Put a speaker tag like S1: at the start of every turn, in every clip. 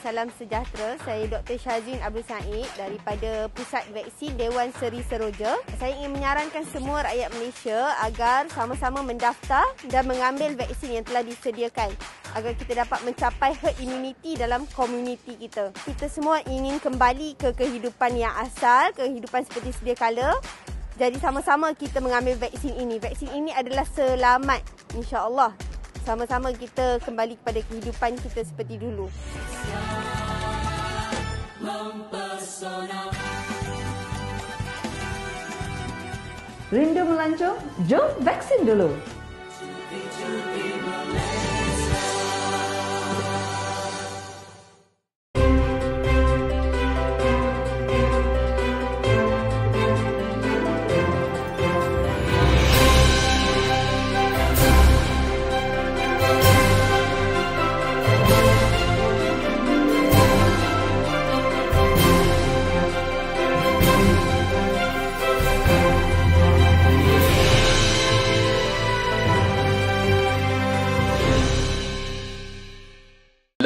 S1: salam sejahtera. Saya Dr. Syazrin Abdul Said daripada Pusat Vaksin Dewan Seri Seroja. Saya ingin menyarankan semua rakyat Malaysia agar sama-sama mendaftar dan mengambil vaksin yang telah disediakan agar kita dapat mencapai herd immunity dalam komuniti kita. Kita semua ingin kembali ke kehidupan yang asal, kehidupan seperti sedia kala. Jadi sama-sama kita mengambil vaksin ini. Vaksin ini adalah selamat, insya-Allah. Sama-sama kita kembali kepada kehidupan kita seperti dulu.
S2: Rindu melancong? Jom vaksin dulu.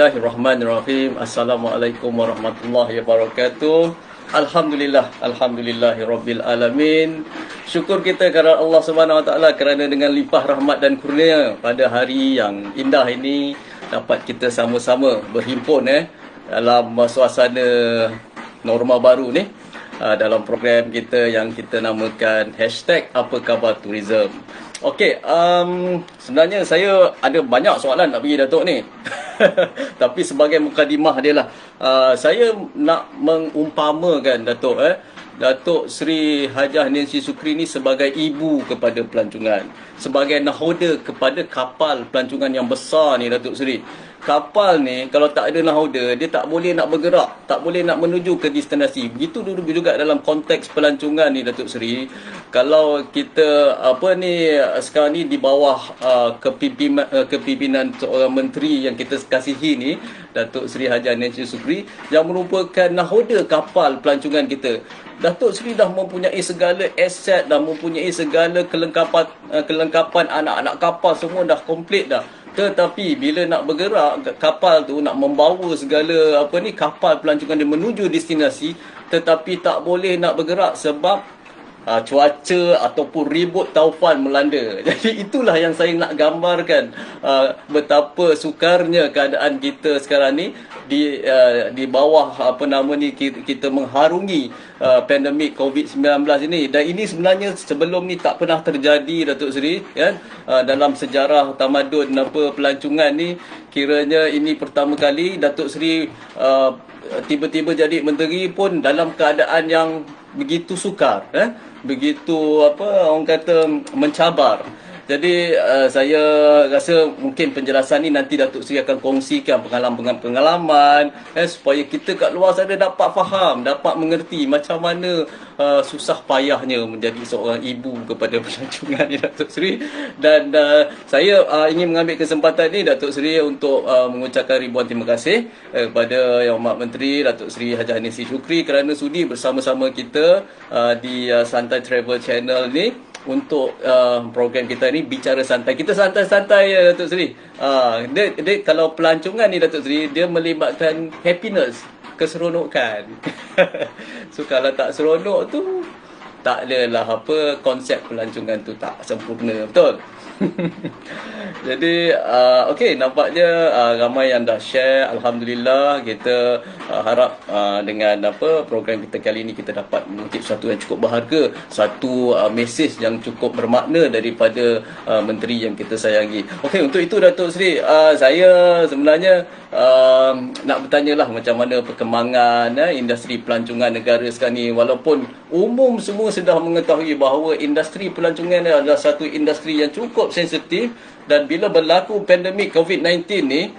S3: Bismillahirrahmanirrahim. Assalamualaikum warahmatullahi wabarakatuh. Alhamdulillahirabbil alamin. Syukur kita kepada Allah Subhanahu wa taala kerana dengan limpah rahmat dan kurnia pada hari yang indah ini dapat kita sama-sama berhimpun dalam suasana norma baru ni dalam program kita yang kita namakan #ApaKhabarTourism. Okey, sebenarnya saya ada banyak soalan nak bagi Datuk ni. Tapi sebagai mukadimah dia lah. Saya nak mengumpamakan Datuk Datuk Seri Hajah Nancy Sukri ni sebagai ibu kepada pelancongan, sebagai nahoda kepada kapal pelancongan yang besar ni Datuk Seri. Kapal ni kalau tak ada nahoda, dia tak boleh nak bergerak, tak boleh nak menuju ke destinasi. Begitu juga dalam konteks pelancongan ni Datuk Seri. Kalau kita sekarang ni di bawah kepimpinan seorang menteri yang kita kasihi ni, Datuk Seri Hajah Nancy Sukri, yang merupakan nahoda kapal pelancongan kita. Datuk Seri dah mempunyai segala aset, dah mempunyai segala kelengkapan anak-anak kapal semua dah komplit dah. Tetapi bila nak bergerak kapal tu, nak membawa segala kapal pelancongan dia menuju destinasi, tetapi tak boleh nak bergerak sebab cuaca ataupun ribut taufan melanda. Jadi itulah yang saya nak gambarkan, betapa sukarnya keadaan kita sekarang ni di bawah kita mengharungi pandemik COVID-19 ini. Dan ini sebenarnya sebelum ni tak pernah terjadi Datuk Seri, kan? Dalam sejarah tamadun pelancongan ni, kiranya ini pertama kali Datuk Seri tiba-tiba jadi menteri pun dalam keadaan yang begitu sukar, begitu orang kata mencabar. Jadi saya rasa mungkin penjelasan ni nanti Datuk Seri akan kongsikan pengalaman supaya kita kat luar sana dapat faham, dapat mengerti macam mana susah payahnya menjadi seorang ibu kepada pelancongan ni Datuk Seri. Dan saya ingin mengambil kesempatan ni Datuk Seri untuk mengucapkan ribuan terima kasih kepada Yang Amat Menteri Datuk Seri Hajah Nancy Sukri kerana sudi bersama-sama kita di Santai Travel Channel ni untuk program kita ni bicara santai. Kita santai-santai ya Datuk Seri. Dia kalau pelancongan ni Datuk Seri, dia melibatkan happiness, keseronokan. So kalau tak seronok tu, tak adalah konsep pelancongan tu tak sempurna, betul? Jadi okey, nampaknya ramai yang dah share. Alhamdulillah, kita harap dengan program kita kali ini kita dapat mengutip sesuatu yang cukup berharga, satu mesej yang cukup bermakna daripada menteri yang kita sayangi. Okey, untuk itu Datuk Seri, saya sebenarnya nak bertanyalah macam mana perkembangan industri pelancongan negara sekarang ni. Walaupun umum semua sudah mengetahui bahawa industri pelancongan adalah satu industri yang cukup sensitif, dan bila berlaku pandemik COVID-19 ni,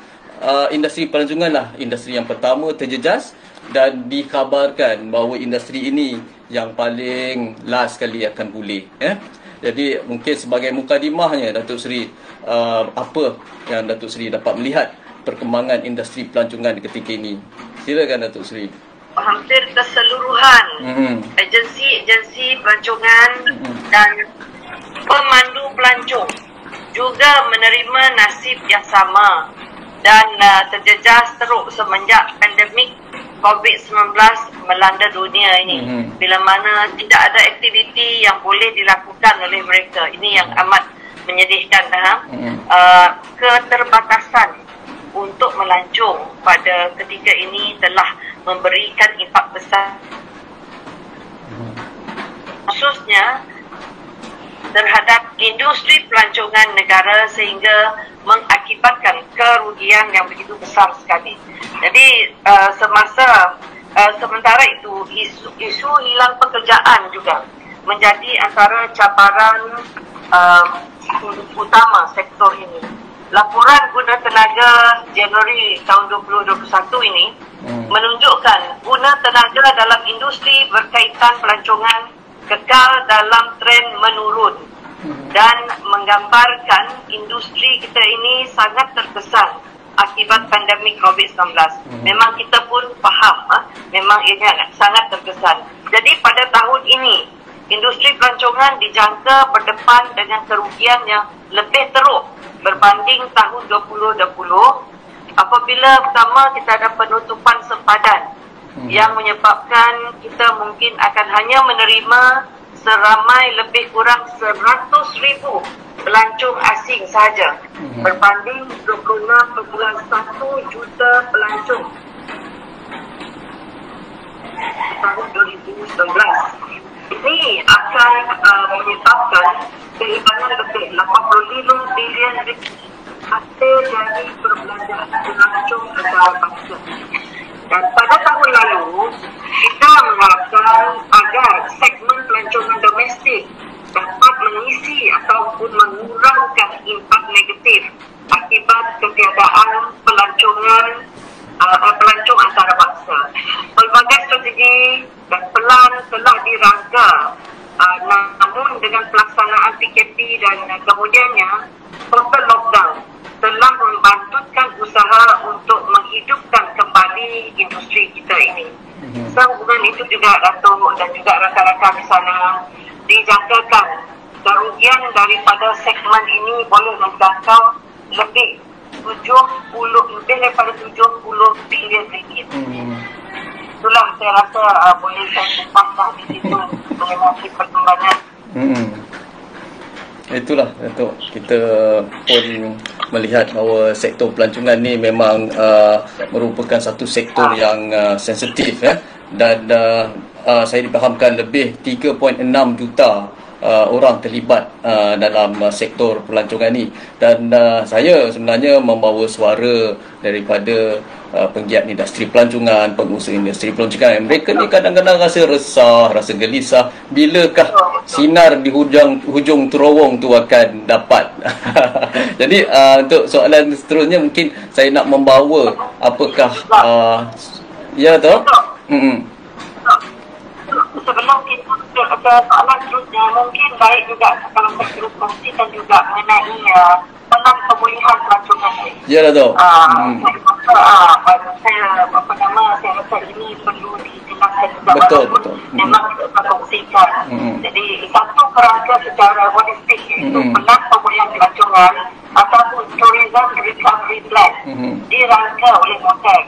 S3: industri pelancongan lah industri yang pertama terjejas, dan dikhabarkan bahawa industri ini yang paling last sekali akan pulih. Jadi mungkin sebagai mukadimahnya Datuk Seri, apa yang Datuk Seri dapat melihat perkembangan industri pelancongan ketika ini? Silakan Datuk Seri.
S4: Hampir keseluruhan agensi-agensi pelancongan dan pemandu pelancong juga menerima nasib yang sama. dan terjejas teruk semenjak pandemik COVID-19 melanda dunia ini. Bila mana tidak ada aktiviti yang boleh dilakukan oleh mereka. Ini yang amat menyedihkan. Keterbatasan untuk melancong pada ketika ini telah memberikan impak besar, khususnya terhadap industri pelancongan negara, sehingga mengakibatkan kerugian yang begitu besar sekali. Jadi sementara itu isu hilang pekerjaan juga menjadi antara cabaran utama sektor ini. Laporan guna tenaga Januari tahun 2021 ini menunjukkan guna tenaga dalam industri berkaitan pelancongan kekal dalam tren menurun dan menggambarkan industri kita ini sangat terkesan akibat pandemik COVID-19. Memang kita pun faham, memang ini sangat terkesan. Jadi pada tahun ini, industri pelancongan dijangka berdepan dengan kerugian yang lebih teruk berbanding tahun 2020 apabila pertama kita ada penutupan sempadan yang menyebabkan kita mungkin akan hanya menerima seramai lebih kurang 100,000 pelancong asing sahaja berbanding 26.1 juta pelancong tahun 2019. Ini akan menyebabkan kehilangan lebih 85 bilion hasil dari perbelanjaan pelancong antarabangsa. Dan pada tahun lalu, kita mengharapkan agar segmen pelancongan domestik dapat mengisi ataupun mengurangkan impak negatif akibat ketiadaan pelancong antarabangsa. Pelbagai strategi dan pelan telah dirangka, namun dengan pelaksanaan PKP dan kemudiannya total lockdown telah membantutkan usaha untuk menghidupkan kembali industri kita ini. Sehubungan itu juga Datuk dan juga rakan-rakan di sana, dijangkakan kerugian daripada segmen ini boleh menjangkau lebih daripada 70 bilion ringgit. Itulah saya rasa boleh saya kupas di situ mengenai perkembangan.
S3: Itulah Datuk, kita pun melihat bahawa sektor pelancongan ni memang merupakan satu sektor yang sensitif dan saya difahamkan lebih 3.6 juta orang terlibat dalam sektor pelancongan ni, dan saya sebenarnya membawa suara daripada penggiat industri pelancongan, pengusaha industri pelancongan. Mereka ni kadang-kadang rasa resah, rasa gelisah, bilakah sinar di hujung terowong tu akan dapat. Jadi untuk soalan seterusnya mungkin saya nak membawa apakah ya tu?
S4: Sebelum kita ke soalan seterusnya, mungkin baik juga kalau saya terus kongsikan juga mengenai tentang pemulihan pelancongan ini.
S3: Ya Datuk.
S4: Saya rasa ini perlu dijelaskan juga.
S3: Betul.
S4: Memang kita kongsikan. Jadi satu kerangka secara holistik, iaitu pelan pemulihan pelancongan ataupun Tourism Recovery Plan dirangka oleh MOTEC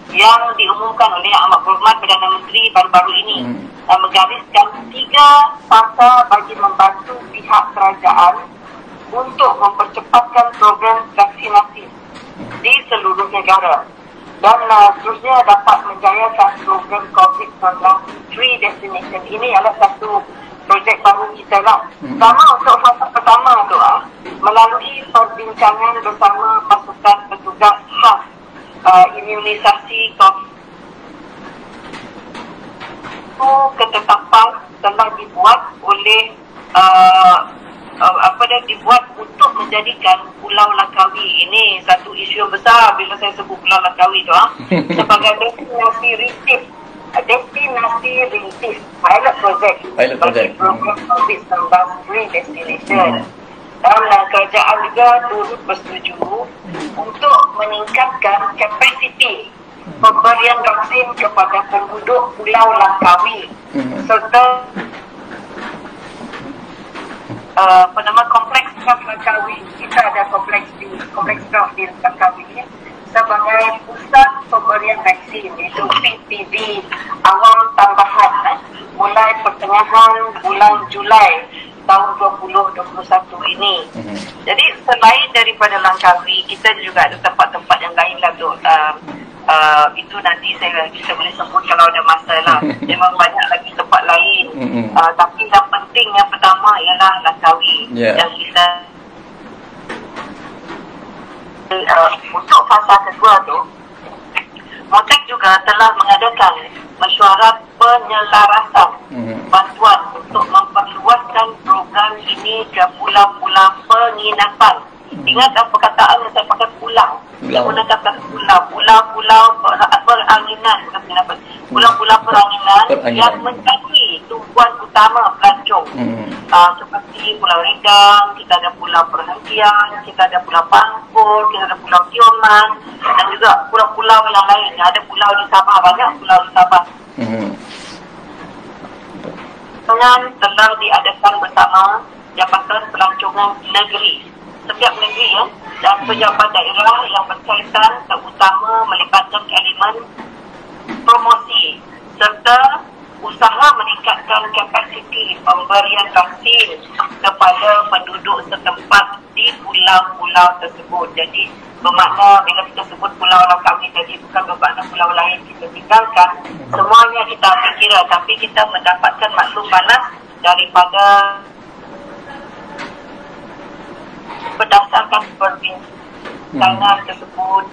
S4: yang diumumkan oleh Yang Amat Berhormat Perdana Menteri baru-baru ini, menggariskan 3 fasa bagi membantu pihak kerajaan untuk mempercepatkan program vaksinasi di seluruh negara dan seterusnya dapat menjayakan program COVID-19 Free Destination. Ini adalah satu projek baru kita lah. Sama untuk fasa pertama tu, melalui perbincangan bersama pasukan petugas khas imunisasi COVID, ketetapan telah dibuat oleh dibuat untuk menjadikan Pulau Langkawi ini satu isu besar bila saya sebut Pulau Langkawi tu sebagai destinasi rintis pilot project bagi program COVID-19 Free Destination. Dan kerajaan juga turut bersetuju untuk meningkatkan kapasiti pemberian vaksin kepada penduduk Pulau Langkawi serta kompleks Markaz Langkawi, kita ada kompleks golf di Langkawi sebagai pusat pemberian vaksin, iaitu PPV awal tambahan mulai pertengahan bulan Julai tahun 2021 ini. Jadi selain daripada Langkawi, kita juga ada tempat-tempat yang lain lah untuk itu nanti kita boleh sebut kalau ada masa lah. Memang banyak lagi tempat lain. Tapi yang penting yang pertama ialah Langkawi. Yang kita untuk fasa kedua tu, Motek juga telah mengadakan mesyuarat penyelarasan bantuan untuk memperluaskan program ini ke pulau-pulau penginapan. Ingat perkataan yang saya pakai pulau. Saya gunakan kata pulau-pulau peranginan, pulau-pulau peranginan yang menjadi tujuan utama pelancong. Seperti Pulau Redang, kita ada Pulau Perhentian, kita ada Pulau Pangkor, kita ada Pulau Tioman, dan juga pulau-pulau yang lain. Ada pulau di Sabah, banyak pulau di Sabah. Dengan telah diadakan bersama Jabatan Pelancongan Negeri. Setiap negeri dan pejabat daerah yang berkaitan, terutama melibatkan elemen promosi serta usaha meningkatkan kapasiti pemberian vaksin kepada penduduk setempat di pulau-pulau tersebut. Jadi bermakna bila kita sebut pulau Langkawi tadi bukan bermakna pulau lain kita tinggalkan, semuanya kita ambil kira, tapi kita mendapatkan maklum balas daripada berdasarkan perbincangan tersebut.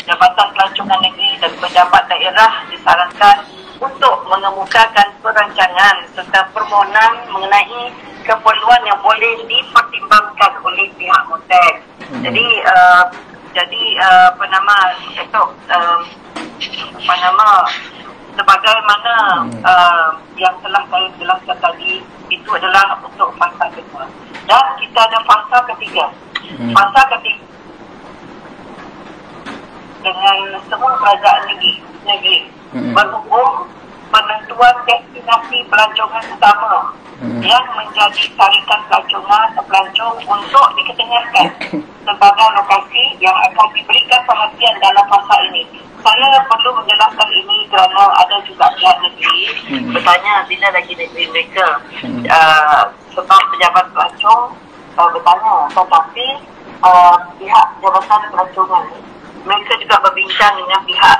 S4: Jabatan Pelancongan Negeri dan pejabat daerah disarankan untuk mengemukakan perancangan serta permohonan mengenai keperluan yang boleh dipertimbangkan oleh pihak Motek. Jadi sebagaimana yang telah saya jelaskan tadi, itu adalah untuk fasa kedua. Dan kita ada fasa ketiga. Fasa ketiga dengan semua kerajaan negeri berhubung penentuan destinasi pelancongan utama yang menjadi tarikan pelancong untuk diketengahkan sebagai lokasi yang akan diberikan perhatian dalam fasa ini. Saya perlu menjelaskan ini kerana ada juga pihak negeri bertanya bila lagi negeri mereka sebab pejabat pelancong bertanya, tetapi pihak Jabatan Pelancongan mereka juga berbincang dengan pihak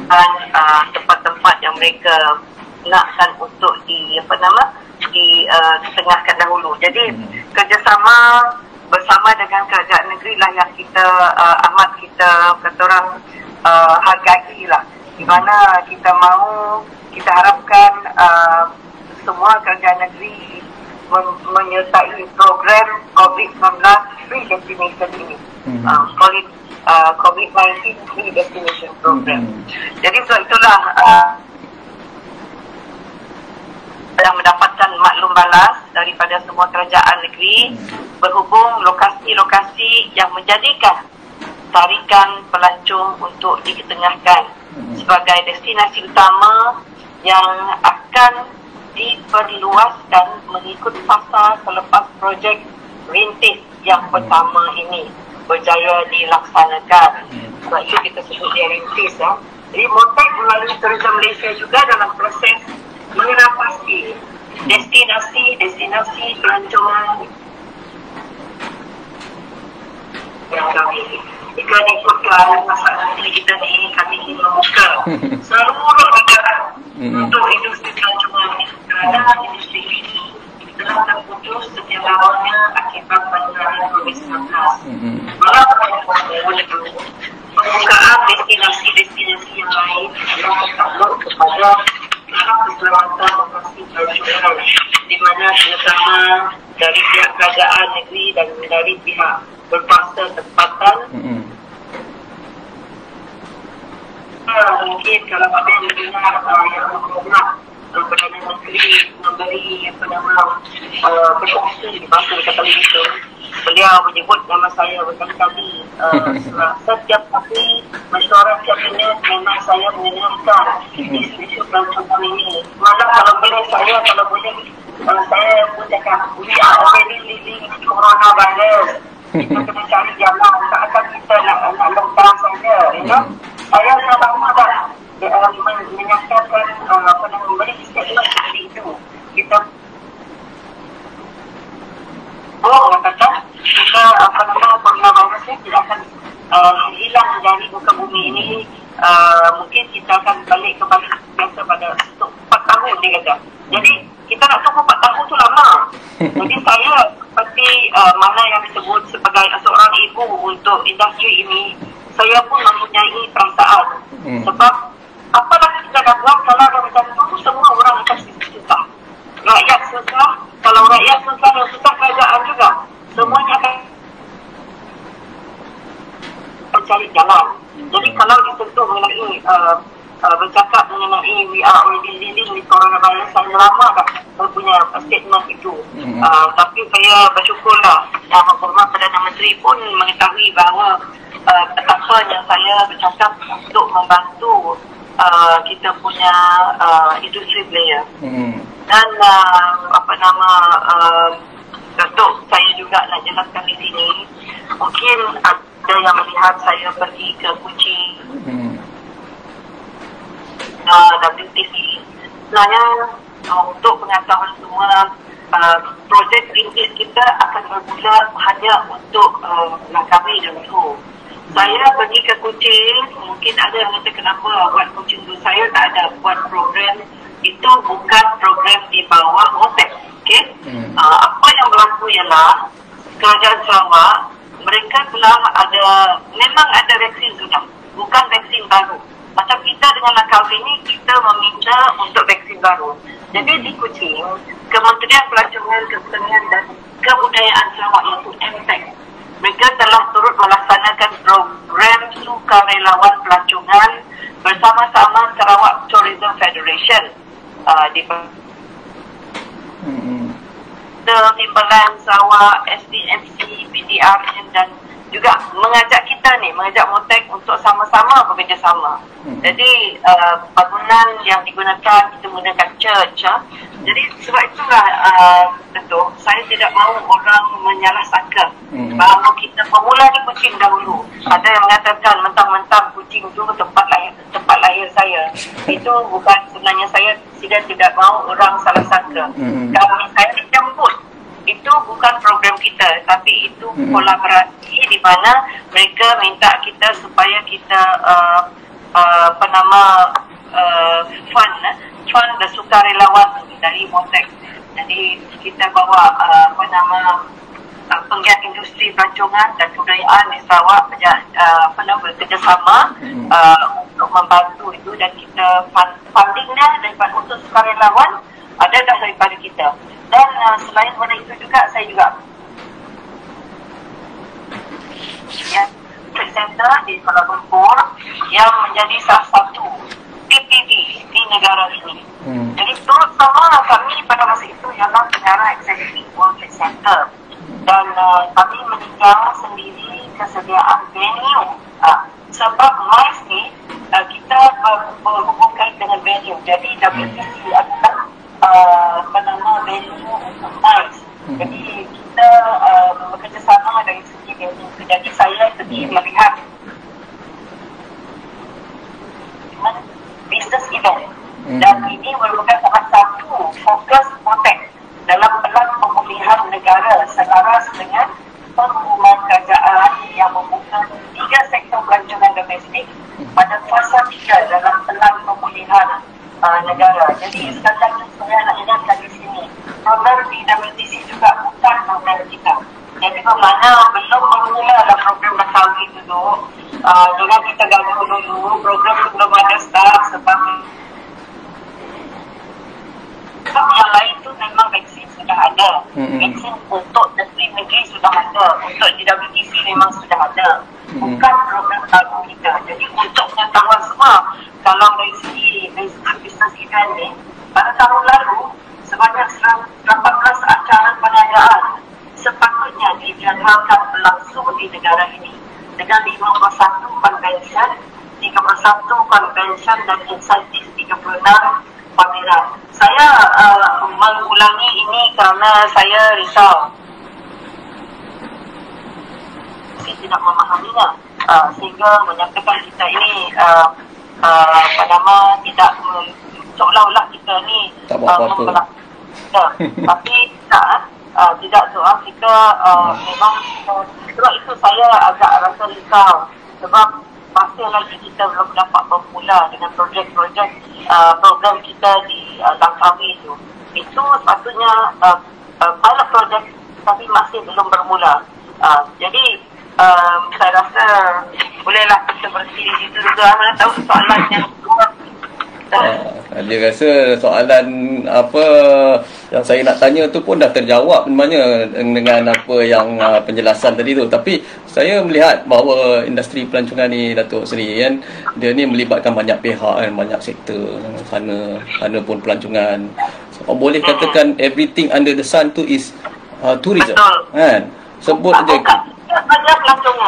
S4: dan tempat-tempat yang mereka nakkan untuk ditengahkan dahulu. Jadi kerjasama bersama dengan kerajaan negeri lah yang kita amat kita kata orang hargai lah, di mana kita harapkan semua kerajaan negeri menyertai program COVID-19 Free Destination ini. COVID-19 Free Destination Program. Jadi sebab itulah yang mendapatkan maklum balas daripada semua kerajaan negeri berhubung lokasi-lokasi yang menjadikan tarikan pelancong untuk diketengahkan sebagai destinasi utama yang akan diperluas dan mengikut fasa selepas projek rintis yang pertama ini berjaya dilaksanakan. Sebab itu kita sebut dia rintis. Jadi Motek melalui Tourism Malaysia juga dalam proses mengenal pasti destinasi pelancongan yang kami jika diikutkan masa nanti kita ni, kami ingin membuka seluruh negara untuk industri pelancongan kerana industri ini telah terputus setiap awalnya akibat penularan COVID-19. Malah pembukaan destinasi yang lain adalah tertakluk kepada keselamatan lokasi pelancongan, di mana kerjasama dari pihak kerajaan negeri dan dari pihak berkuasa tempatan. Mungkin kalau ada yang mendengar yang berhormat Perdana Menteri memberi berkongsi di bahasa kata begitu, beliau menyebut nama saya berkali-kali. Setiap kali mesyuarat kabinet memang saya mengenalkan isu-isu pelancongan ini. Malah kalau boleh saya pun cakap, we are already living in coronavirus. Kita kena cari jalan, takkan kita nak lockdown saja, you know. Saya dah lama dah menyatakan memberi statement seperti itu. Kita kata kita coronavirus ni tidak akan hilang dari muka bumi ini. Mungkin kita akan balik kepada biasa pada untuk 4 tahun dia kata. Jadi kita nak tunggu 4 tahun tu lama. Jadi saya seperti mana yang disebut sebagai seorang ibu untuk industri ini, saya pun mempunyai perasaan. Sebab apa lagi kita dah buat kalau dah macam tu, semua orang akan susah. Rakyat susah, kalau rakyat susah, yang susah kerajaan juga. Semuanya akan mencari jalan. Jadi kalau disentuh mengenai bercakap mengenai we are already living with coronavirus, saya lama dah mempunyai statement itu. Tapi saya bersyukurlah Yang Berhormat Perdana Menteri pun mengetahui bahawa betapanya saya bercakap untuk membantu kita punya industri player. Dan Datuk, saya juga nak jelaskan di sini, mungkin ada yang melihat saya pergi ke Kuching, WTC. Sebenarnya untuk pengetahuan semua, projek ringgit kita akan bermula hanya untuk Langkawi dulu. Saya pergi ke Kuching, mungkin ada yang kata kenapa buat Kuching dulu. Saya tak ada buat program, itu bukan program di bawah MOTEC. Okay? Apa yang berlaku ialah Kerajaan Sarawak, mereka telah memang ada vaksin sudah, bukan vaksin baru. Macam kita dengan Langkawi ini, kita meminta untuk vaksin baru. Jadi di Kuching, Kementerian Pelancongan, Kesenian dan Kebudayaan Sarawak iaitu MPEC, mereka telah turut melaksanakan program sukarelawan pelancongan bersama-sama Sarawak Tourism Federation di Timberland, Sarawak, SDMC, PDRN dan juga mengajak kita ni, mengajak MOTEC untuk sama-sama bekerjasama. Jadi bangunan yang digunakan, kita menggunakan church. Jadi sebab itulah tentu saya tidak mahu orang menyalah sangka bahawa kita bermula di Kuching dahulu. Ada yang mengatakan mentang-mentang Kuching itu tempat lahir saya. Itu bukan, sebenarnya saya tidak mahu orang salah sangka. Kami saya dijemput. Itu bukan program kita, tapi itu kolaborasi di mana mereka minta kita supaya kita fund sukarelawan dari MOTEC. Jadi kita bawa penggiat industri pelancongan dan kebudayaan di Sarawak bekerjasama untuk membantu itu, dan kita fundingnya daripada untuk sukarelawan ada dah daripada kita. Dan selain daripada itu juga, saya juga presenter di Kuala Lumpur yang menjadi salah satu PPD di negara ini. Jadi turut sama kami pada masa itu ialah pengarah eksekutif World Trade Center, dan kami meninjau sendiri kesediaan venue. Sebab MICE ni kita berhubungkan dengan venue. Jadi WTC adalah venue untuk MICE. Jadi kita bekerjasama dari segi venue. Jadi saya pergi melihat business event, dan ini merupakan salah satu fokus MOTEC dalam pelan pemulihan negara selaras dengan pengumuman kerajaan yang membuka 3 sektor pelancongan domestik pada fasa 3 dalam pelan pemulihan negara. Jadi sekali lagi saya nak ingatkan di sini, program di WTC juga bukan program kita. Jadi bermakna belum bermula dalam program Langkawi dulu, jangan kita ganggu dulu, program itu belum ada start. Sebab yang lain tu memang vaksin sudah ada, vaksin untuk negeri sudah ada, untuk di WTC memang sudah ada, bukan program baru kita. Jadi untuk pengetahuan semua, kalau dari segi business event ni, pada tahun lalu sebanyak 18 acara perniagaan sepatutnya dijadwalkan berlangsung di negara ini dengan 51 convention, 31 convention dan insentif 36 pameran. Saya mengulangi ini kerana saya risau tidak memahaminya, sehingga menyatakan kita ini tidak seolah-olah kita ni
S3: apa-apa.
S4: Tapi tidak soal kita memang sebab itu saya agak rasa risau sebab masih lagi kita belum dapat bermula dengan projek-projek program kita di Langkawi itu. Itu sepatutnya pilot project tapi masih belum bermula. Jadi saya rasa bolehlah kita berhenti di situ juga. Mana tahu soalan yang kedua.
S3: Dia rasa soalan apa yang saya nak tanya tu pun dah terjawab sebenarnya dengan apa yang penjelasan tadi tu. Tapi saya melihat bahawa industri pelancongan ni, Datuk Seri, kan, dia ni melibatkan banyak pihak kan, banyak sektor. Sana pun pelancongan. So, boleh katakan everything under the sun tu is tourism.
S4: Betul.
S3: Kan? Sebut je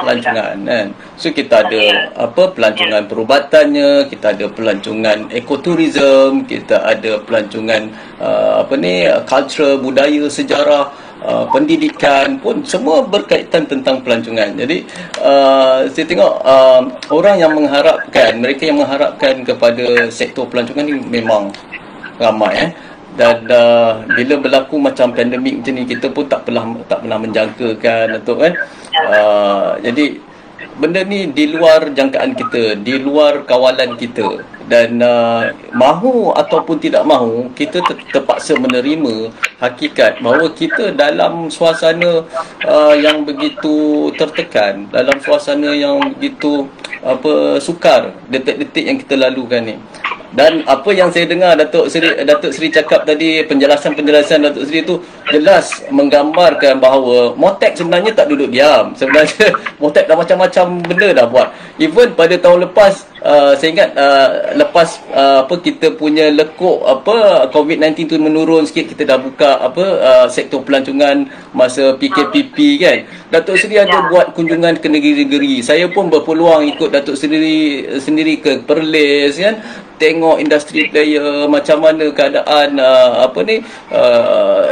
S4: pelancongan
S3: kan. So kita ada pelancongan perubatannya, kita ada pelancongan ekoturism, kita ada pelancongan culture, budaya, sejarah, pendidikan pun semua berkaitan tentang pelancongan. Jadi saya tengok orang yang mengharapkan, mereka yang mengharapkan kepada sektor pelancongan ni memang ramai dan bila berlaku macam pandemik macam ni, kita pun tak pernah menjangkakan, Datuk, kan. Jadi benda ni di luar jangkaan kita, di luar kawalan kita, dan mahu ataupun tidak mahu, kita terpaksa menerima hakikat bahawa kita dalam suasana yang begitu tertekan, dalam suasana yang begitu sukar detik-detik yang kita lalukan ni. Dan apa yang saya dengar Datuk Seri cakap tadi, penjelasan Datuk Seri tu jelas menggambarkan bahawa Motek sebenarnya tak duduk diam. Sebenarnya Motek dah macam-macam benda dah buat. Even pada tahun lepas, saya ingat lepas kita punya lekuk COVID-19 tu menurun sikit, kita dah buka sektor pelancongan masa PKPP, kan. Datuk Seri ada buat kunjungan ke negeri-negeri. Saya pun berpeluang ikut Datuk Seri sendiri ke Perlis, kan. Tengok industri player, macam mana keadaan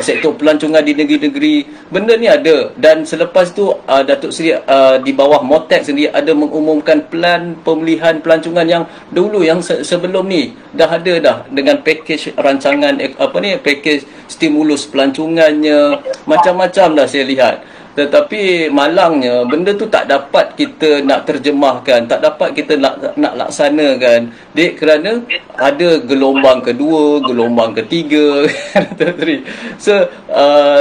S3: sektor pelancongan di negeri-negeri. Benda ni ada. Dan selepas tu Datuk Seri di bawah Motek sendiri ada mengumumkan plan pemulihan pelancongan yang dulu, yang sebelum ni dah ada dah, dengan pakej rancangan pakej stimulus pelancongannya, macam-macam dah saya lihat. Tetapi malangnya benda tu tak dapat kita nak terjemahkan, tak dapat kita nak laksanakan, kerana ada gelombang kedua, gelombang ketiga. So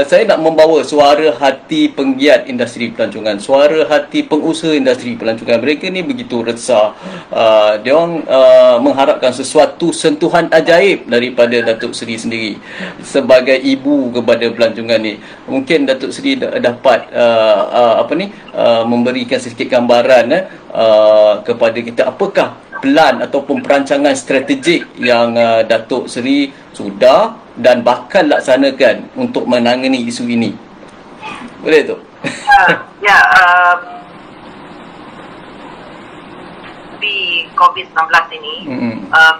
S3: saya nak membawa suara hati penggiat industri pelancongan, suara hati pengusaha industri pelancongan. Mereka ni begitu resah. Dia orang mengharapkan sesuatu sentuhan ajaib daripada Datuk Seri sendiri sebagai ibu kepada pelancongan ni. Mungkin Datuk Seri dapat memberikan sedikit gambaran kepada kita, apakah plan ataupun perancangan strategik yang Datuk Seri sudah dan bakal laksanakan untuk menangani isu ini. Boleh tu?
S4: Di COVID-19 ini,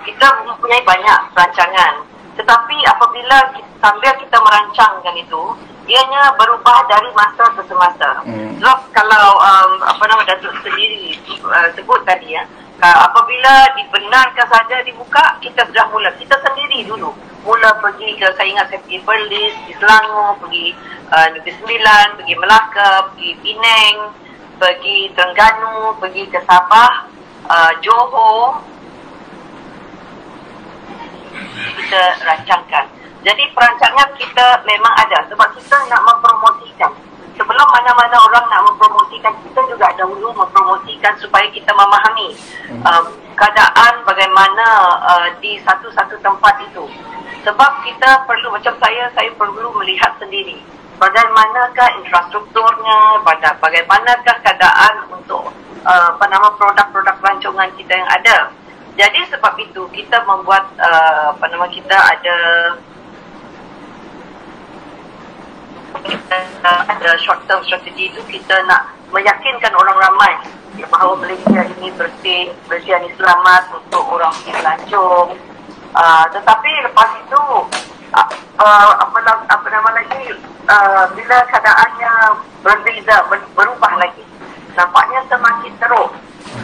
S4: kita mempunyai banyak rancangan. Tetapi apabila sambil kita merancangkan itu, ianya berubah dari masa ke semasa. Sebab kalau Datuk sendiri sebut tadi, apabila dibenarkan saja dibuka, kita sudah mula. Kita sendiri dulu mula pergi ke, saya ingat saya pergi Perlis, di Selangor, pergi Negeri Sembilan, pergi Melaka, pergi Penang, pergi Terengganu, pergi ke Sabah, Johor. Kita rancangkan. Jadi perancangan kita memang ada sebab kita nak mempromosikan. Sebelum mana-mana orang nak mempromosikan, kita juga dahulu mempromosikan supaya kita memahami keadaan bagaimana di satu-satu tempat itu. Sebab kita perlu, macam saya perlu melihat sendiri bagaimanakah infrastrukturnya, bagaimanakah keadaan untuk produk-produk pelancongan kita yang ada. Jadi sebab itu kita membuat kita ada short term strategi itu. Kita nak meyakinkan orang ramai bahawa Malaysia ini bersih, Malaysia ini selamat untuk orang yang pelancong. Tetapi lepas itu apa nama lagi, bila keadaannya berbeza, berubah lagi, nampaknya semakin teruk,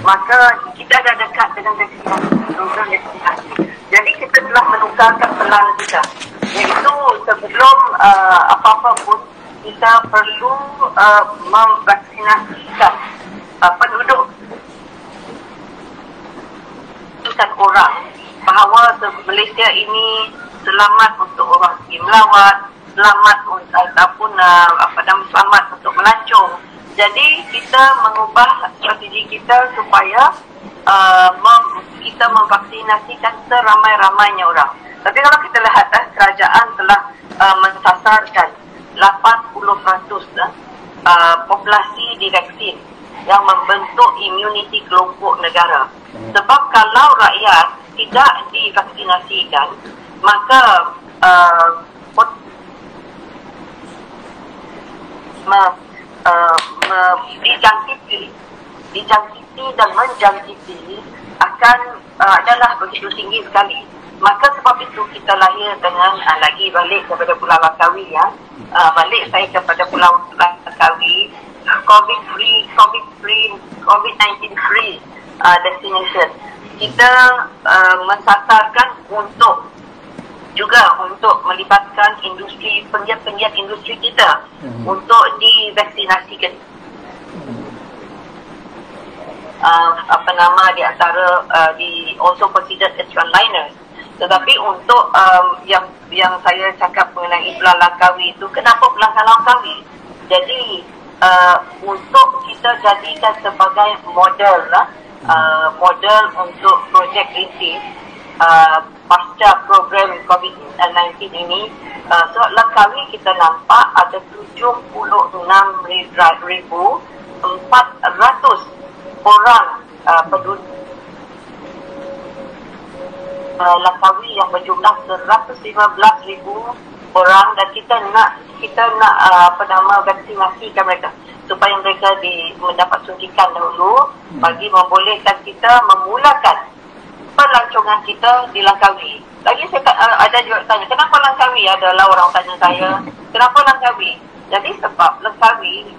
S4: maka kita dah dekat dengan destinasi. Jadi kita telah menukarkan pelan kita, iaitu sebelum apa-apa pun kita perlu memvaksinasikan penduduk, orang bahawa Malaysia ini selamat untuk orang pergi melawat, selamat ataupun selamat untuk melancong. Jadi kita mengubah strategi kita supaya kita memvaksinasikan seramai-ramainya orang. Tapi kalau kita lihat, kerajaan telah mensasarkan 80% populasi divaksin yang membentuk immunity kelompok negara. Sebab kalau rakyat tidak divaksinasikan, maka dijangkiti dan menjangkiti akan adalah begitu tinggi sekali. Maka sebab itu kita lahir dengan lagi balik kepada Pulau Langkawi, balik saya kepada Pulau Langkawi, COVID-19 free destination. Kita mensasarkan untuk melibatkan industri, penggiat-penggiat industri kita untuk divaksinasikan. Di antara also considered as frontliners. Tetapi untuk yang saya cakap mengenai Pulau Langkawi itu, kenapa Pulau Langkawi? Jadi untuk kita jadikan sebagai model untuk projek rintis pasca program COVID-19 ini. Langkawi kita nampak ada 76,400 orang penduduk Langkawi yang berjumlah 115,000 orang, dan kita nak vaksinasikan mereka supaya mereka mendapat suntikan dahulu bagi membolehkan kita memulakan pelancongan kita di Langkawi. Lagi saya ada juga tanya, kenapa Langkawi? Adalah orang tanya saya, kenapa Langkawi? Jadi sebab Langkawi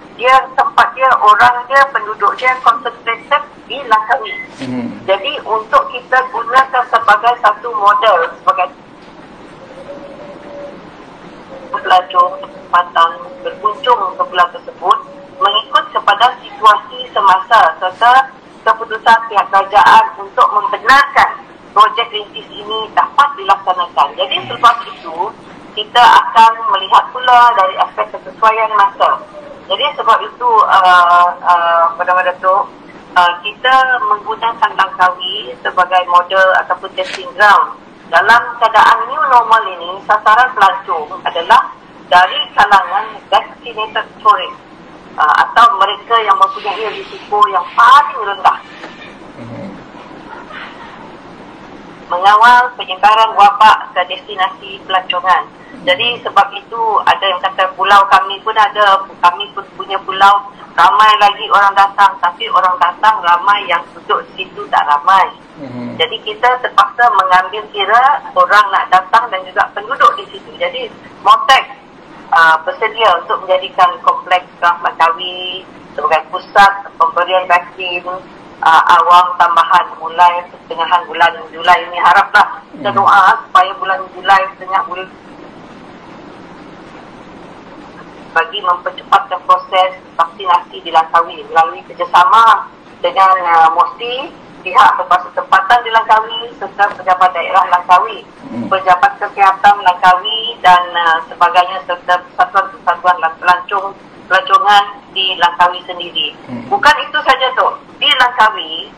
S4: orang dia penduduk dia concentrated di Langkawi. Jadi untuk kita gunakan sebagai satu model, sebagai pelancong tempatan berkunjung ke pulau tersebut mengikut kepada situasi semasa serta keputusan pihak kerajaan untuk membenarkan projek rintis ini dapat dilaksanakan. Jadi sebab itu kita akan melihat pula dari aspek kesesuaian masa. Jadi sebab itu kita menggunakan Langkawi sebagai model ataupun testing ground. Dalam keadaan new normal ini, sasaran pelancong adalah dari kalangan vaccinated tourist atau mereka yang mempunyai risiko yang paling rendah mengawal penyebaran wabak ke destinasi pelancongan. Jadi sebab itu ada yang kata pulau kami pun punya pulau ramai lagi orang datang, tapi orang datang ramai, yang duduk di situ tak ramai. Jadi kita terpaksa mengambil kira orang nak datang dan juga penduduk di situ. Jadi Motex bersedia untuk menjadikan kompleks Kraf Langkawi sebagai pusat pemberian vaksin awam tambahan mulai pertengahan bulan Julai ini. Haraplah kita doa supaya bulan Julai, setengah bulan, bagi mempercepatkan proses vaksinasi di Langkawi melalui kerjasama dengan MOSTI, pihak berkuasa tempatan di Langkawi serta pejabat daerah Langkawi, pejabat kesihatan Langkawi dan sebagainya, serta persatuan-persatuan pelancongan di Langkawi sendiri. Bukan itu saja tu, di Langkawi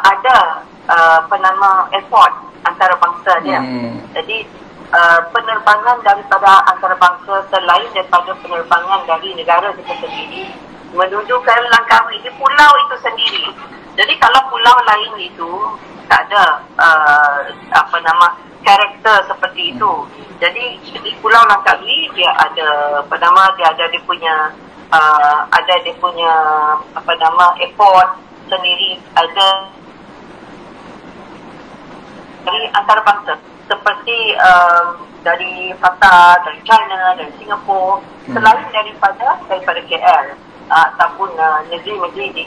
S4: ada airport antarabangsa dia. Jadi penerbangan daripada antarabangsa selain daripada penerbangan dari negara kita sendiri menuju ke Langkawi, di pulau itu sendiri. Jadi kalau pulau lain itu tak ada karakter seperti itu. Jadi di Pulau Langkawi dia ada dia punya airport sendiri, ada dari antarabangsa. seperti dari Qatar, dari China, dari Singapura, selain daripada KL ataupun negeri-negeri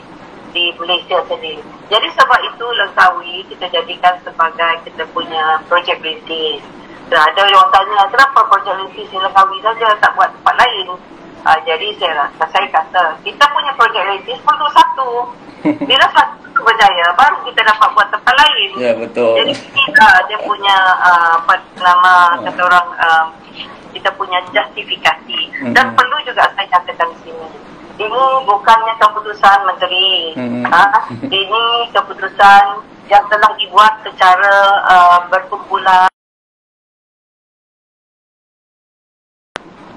S4: di Malaysia sendiri. Jadi sebab itu Langkawi kita jadikan sebagai kita punya projek rintis. Ada orang tanya, kenapa projek rintis di Langkawi saja, tak buat tempat lain? Jadi saya kata, kita punya projek rintis perlu satu. Bila satu berjaya, baru kita dapat buat tempat lain.
S3: Ya, betul.
S4: Jadi dia punya kata orang, kita punya justifikasi. Dan perlu juga saya katakan di sini, ini bukannya keputusan menteri. Ini keputusan yang telah dibuat secara berkumpulan.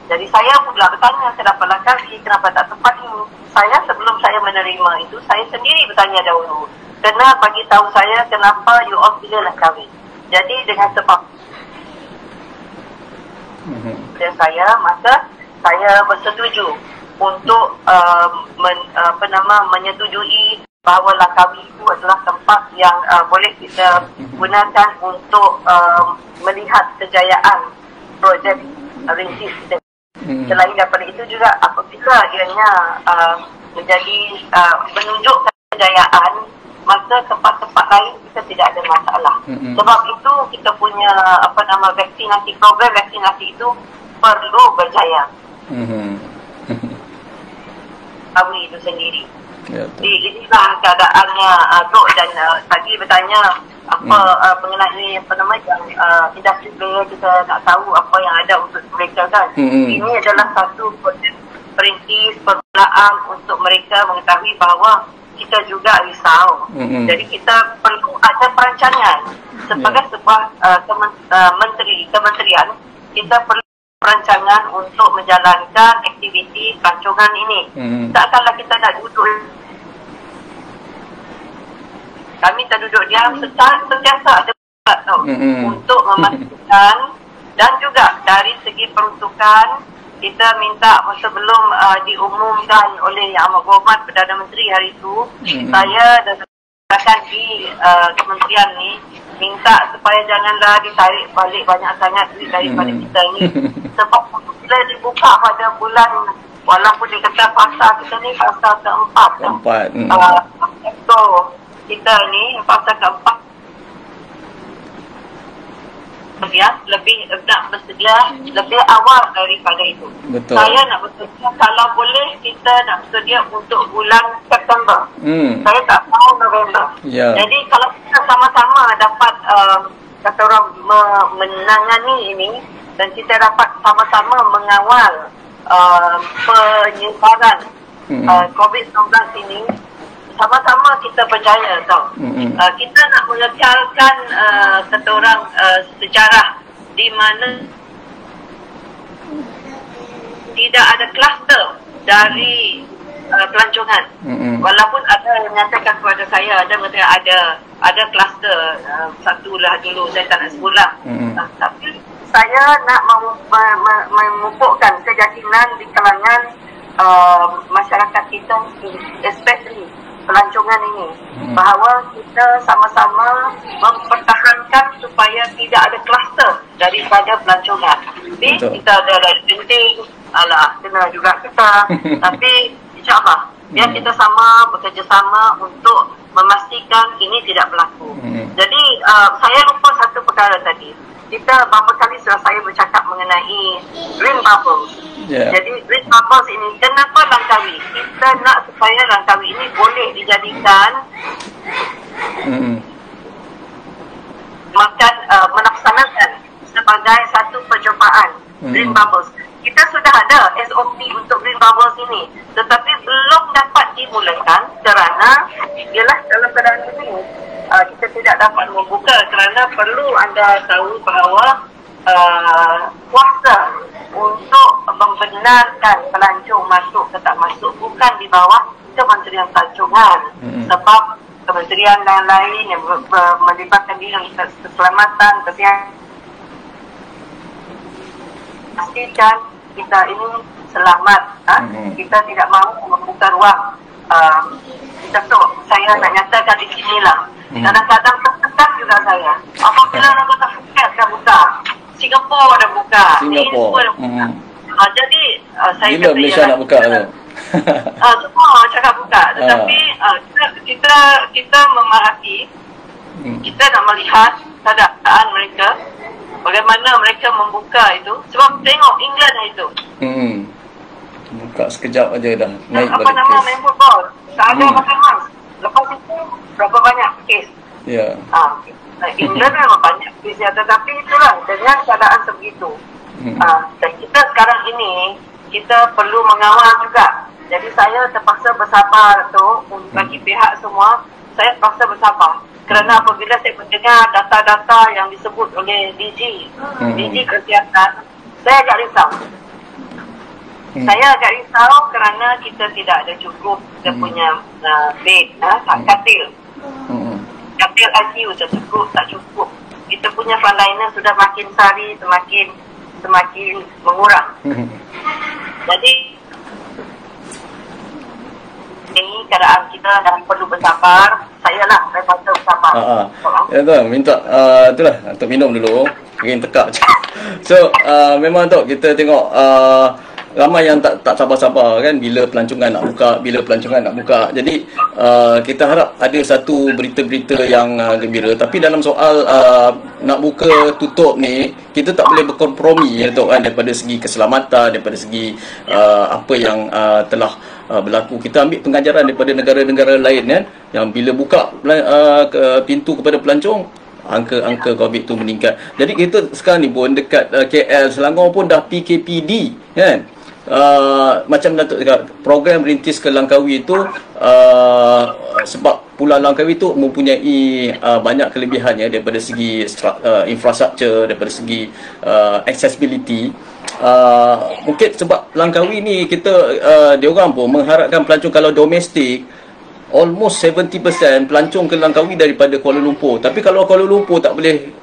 S4: Jadi saya pula bertanya, kenapa Langkawi, kenapa tak tempat ini? Sebelum saya menerima itu, saya sendiri bertanya dahulu. Kena bagi tahu saya kenapa you all pilih Langkawi. Jadi dengan sebab saya, maka saya bersetuju untuk menyetujui bahawa Langkawi itu adalah tempat yang boleh kita gunakan untuk melihat kejayaan projek rintis kita. Selain daripada itu juga, apabila ianya menunjukkan kejayaan, maka tempat-tempat lain kita tidak ada masalah. Sebab itu kita punya vaksinasi, program vaksinasi itu perlu berjaya. Langkawi itu sendiri. Jadi inilah keadaannya. Tok dan tadi bertanya mengenai yang industri player, kita nak tahu apa yang ada untuk mereka kan. Ini adalah satu perintis permulaan untuk mereka mengetahui bahawa kita juga risau. Jadi kita perlu ada perancangan sebagai sebuah kementerian. Kita perlu perancangan untuk menjalankan aktiviti pelancongan ini. Takkanlah kita nak duduk, kami tak duduk diam, sentiasa ada tau, untuk memastikan. Dan juga dari segi peruntukan, kita minta sebelum diumumkan oleh Yang Amat Berhormat Perdana Menteri hari itu, saya dan rakan di kementerian ni minta supaya janganlah ditarik balik banyak sangat duit daripada kita ni. Sebab bila dibuka pada bulan, walaupun dikata fasa kita ni fasa keempat. So kita ni fasa keempat, lebih nak bersedia lebih awal daripada itu.
S3: Betul.
S4: Saya nak bersedia, kalau boleh kita nak bersedia untuk bulan September. Saya tak mahu November. Jadi kalau kita sama-sama dapat kata orang menangani ini, dan kita dapat sama-sama mengawal penyebaran COVID-19 ini, sama-sama kita berjaya tau. Kita nak mengekalkan kata orang sejarah di mana tidak ada kluster dari pelancongan. Walaupun ada yang menyatakan kepada saya, ada mengatakan ada kluster satu lah dulu, saya tak nak sebut lah. Tapi saya nak memupukkan keyakinan di kalangan masyarakat kita, especially pelancongan ini, bahawa kita sama-sama mempertahankan supaya tidak ada kluster daripada pelancongan. Jadi kita ada renting, kena juga kita. Tapi insyaAllah biar kita sama bekerjasama untuk memastikan ini tidak berlaku. Jadi saya lupa satu perkara tadi. Kita beberapa kali sudah saya bercakap mengenai green bubbles. Jadi green bubbles ini, kenapa Langkawi? Kita nak supaya Langkawi ini boleh dijadikan melaksanakan sebagai satu percobaan green bubbles. Kita sudah ada SOP untuk green bubbles ini, tetapi belum dapat dimulakan kerana ialah dalam keadaan ini kita tidak dapat membuka kerana perlu anda tahu bahawa kuasa untuk membenarkan pelancong masuk ke tak masuk bukan di bawah Kementerian Pelancongan. Sebab kementerian lain yang melibatkan diri dalam keselamatan, kesihatan, pastikan kita ini selamat. Kita tidak mahu membuka ruang. Saya nak nyatakan di sinilah. Kadang-kadang tertekan juga saya. Apabila orang kata sukses kamu Singapura dah buka.
S3: Singapura.
S4: Jadi saya
S3: bila
S4: kata
S3: Malaysia nak buka tu?
S4: semua cakap buka. Tetapi kita memahami, kita nak melihat keadaan mereka, bagaimana mereka membuka itu. Sebab tengok England itu.
S3: Buka sekejap aja dah naik balik
S4: apa nama main football. Tak ada makan mas. Lepas itu berapa banyak kes.
S3: Ya.
S4: England memang banyak kes, tetapi itulah dengan keadaan sebegitu. Dan kita sekarang ini kita perlu mengawal juga. Jadi saya terpaksa bersabar tu bagi pihak semua. Saya terpaksa bersabar kerana apabila saya mendengar data-data yang disebut oleh DG Kesihatan, saya agak risau. Saya agak risau kerana kita tidak ada cukup kita punya bed, katil. Katil ICU tak cukup. Kita punya frontliner sudah makin sehari semakin mengurang. Jadi ini keadaan kita dah perlu bersabar. Saya patut bersabar.
S3: Ya tu, minta itulah untuk minum dulu. Makin tekak. So memang tu kita tengok ramai yang tak sabar-sabar kan bila pelancongan nak buka. Jadi kita harap ada satu berita-berita yang gembira. Tapi dalam soal nak buka tutup ni, kita tak boleh berkompromi ya Tok kan, daripada segi keselamatan, daripada segi apa yang telah berlaku. Kita ambil pengajaran daripada negara-negara lain kan, yang bila buka pintu kepada pelancong, angka COVID tu meningkat. Jadi kita sekarang ni pun dekat KL, Selangor pun dah PKPD kan. Macam Datuk cakap, program Rintis ke Langkawi itu sebab Pulau Langkawi itu mempunyai banyak kelebihannya daripada segi infrastruktur, daripada segi accessibility. Mungkin sebab Langkawi ni kita diorang pun mengharapkan pelancong kalau domestik almost 70% pelancong ke Langkawi daripada Kuala Lumpur. Tapi kalau Kuala Lumpur tak boleh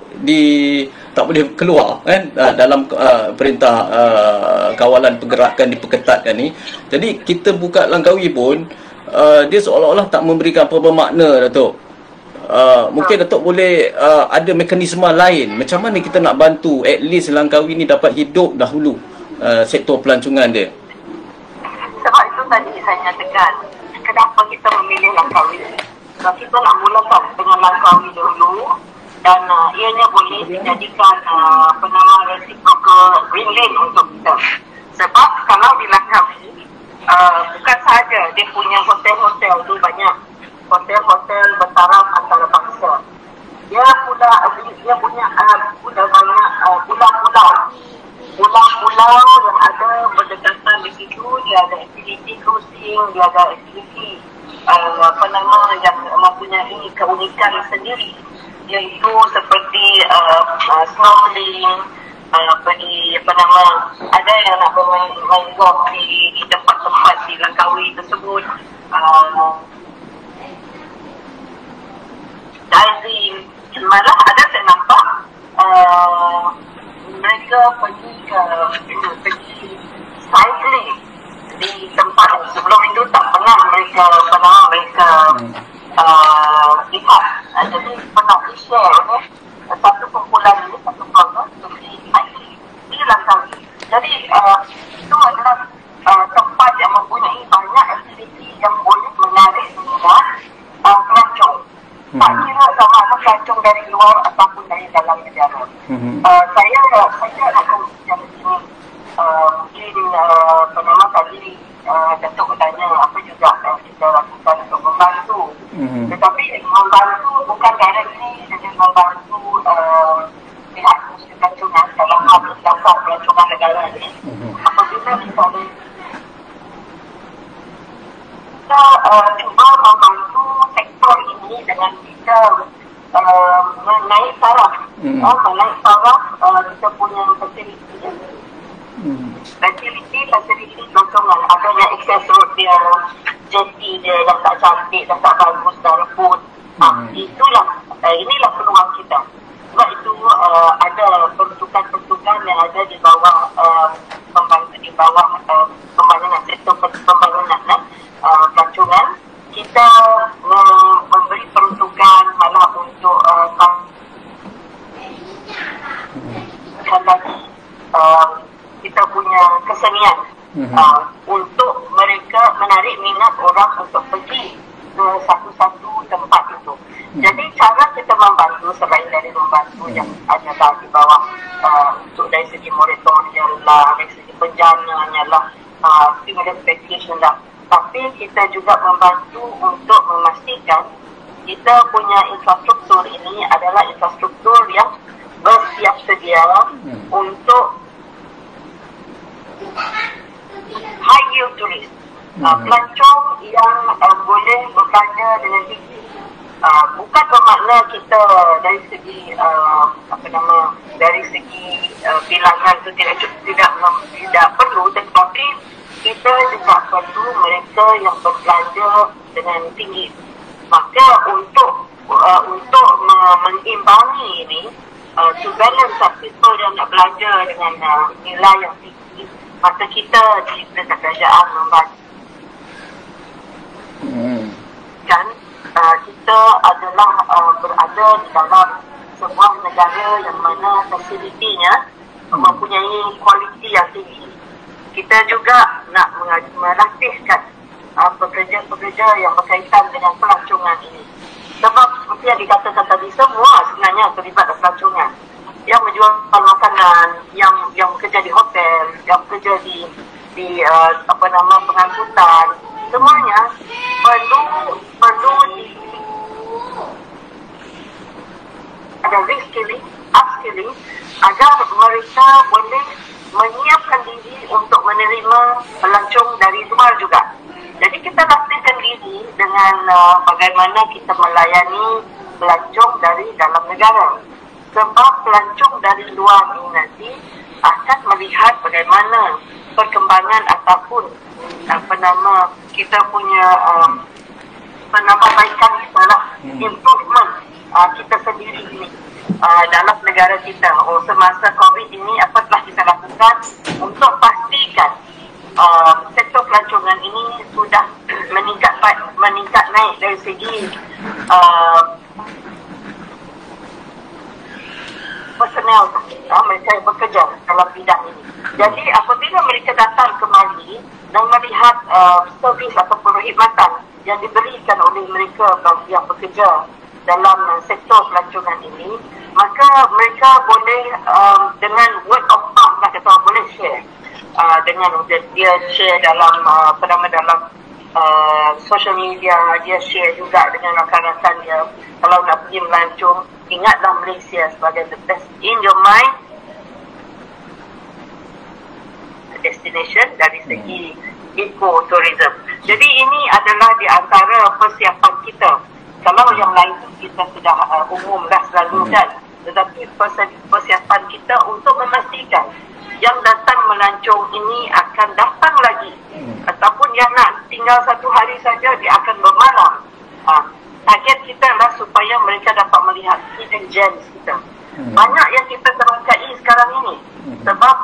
S3: keluar kan dalam perintah kawalan pergerakan diperketatkan ni. Jadi kita buka Langkawi pun dia seolah-olah tak memberikan apa-apa makna Datuk. Mungkin Datuk boleh ada mekanisme lain. Macam mana kita nak bantu at least Langkawi ni dapat hidup dahulu sektor pelancongan dia.
S4: Sebab itu tadi saya nyatakan kenapa kita memilih Langkawi. Sebab kita nak mulakan dengan Langkawi dulu, dan ianya boleh dijadikan reciprocal green lane untuk kita. Sebab kalau di Langkawi bukan sahaja dia punya hotel-hotel tu banyak, hotel-hotel bertaraf antarabangsa. Dia punya banyak pulau-pulau yang ada berdekatan di situ. Dia ada aktiviti cruising, dia ada aktiviti yang mempunyai keunikan sendiri, iaitu seperti snorkeling, ada yang nak bermain golf di tempat-tempat di Langkawi tersebut, diving, malah ada saya nampak mereka pergi cycling di tempat sebelum itu tak pernah mereka lihat. Jadi pernah di-share satu kumpulan ini, satu keluarga pergi cycling di Langkawi. Jadi itu adalah tempat yang mempunyai banyak aktiviti yang boleh menarik minat pelancong. Tak kira sama ada pelancong dari luar ataupun dari dalam negara. Saya nak kongsikan di sini. Mungkin tadi Datuk bertanya apa juga kita lakukan untuk membantu. Tetapi membantu bukan directly, jadi membantu pihak pelancongan dalam hal mendaftar pelancongan negara ini. Apabila misalnya kita cuba membantu sektor ini dengan kita menaik taraf, kita punya facility pelancongan. Adanya access road dia, jetty dia dah tak cantik, dah tak bagus, dah rebut. Inilah peluang kita. Sebab itu ada peruntukan-peruntukan yang ada di bawah pembangunan sektor pembangunan pelancongan. Kita memberi peruntukan malah untuk Jadi cara kita membantu selain dari membantu yang adalah di bawah untuk dari segi moratorium lah, dari segi penjananya lah, stimulus package lah. Tapi kita juga membantu untuk memastikan kita punya infrastruktur ini adalah infrastruktur yang bersiap sedia untuk high yield turis. Pelancong yang boleh berbelanja dengan tinggi. Bukan bermakna kita dari segi dari segi bilangan itu tidak perlu, tetapi kita juga perlu mereka yang berbelanja dengan tinggi. Maka untuk mengimbangi ini, to balance up people yang nak belanja dengan nilai yang tinggi, maka kita di peringkat kerajaan membantu. Dan kita adalah berada di dalam sebuah negara yang mana fasilitinya mempunyai kualiti yang tinggi. Kita juga nak melatihkan pekerja-pekerja yang berkaitan dengan pelancongan ini. Sebab seperti yang dikatakan tadi, semua sebenarnya terlibat dalam pelancongan. Yang menjual makanan, yang bekerja di hotel, yang bekerja di pengangkutan, semuanya perlu ada reskilling, upskilling agar mereka boleh menyiapkan diri untuk menerima pelancong dari luar juga. Jadi kita pastikan diri dengan bagaimana kita melayani pelancong dari dalam negara. Sebab pelancong dari luar ini nanti akan melihat bagaimana perkembangan ataupun kita punya penambahbaikan kita lah, improvement kita sendiri ini dalam negara kita. Semasa COVID ini apa telah kita lakukan untuk pastikan sektor pelancongan ini sudah meningkat naik dari segi personel mereka yang bekerja dalam bidang ini. Jadi apabila mereka datang kemari dan melihat servis atau perkhidmatan yang diberikan oleh mereka bagi yang bekerja dalam sektor pelancongan ini, maka mereka boleh dengan word of mouth lah, kata boleh share dengan dia share dalam dalam social media, dia share juga dengan rakan-rakan dia. Kalau nak pergi melancong, ingatlah Malaysia sebagai the best in your mind destination dari segi eco-tourism. Jadi ini adalah di antara persiapan kita. Kalau yang lain kita sudah umum dah selalu kan, tetapi persiapan kita untuk memastikan yang datang melancong ini akan datang lagi, ataupun yang nak tinggal satu hari saja dia akan bermalam. Target kita adalah supaya mereka dapat melihat hidden gems kita. Banyak yang kita terangkai sekarang ini. Sebab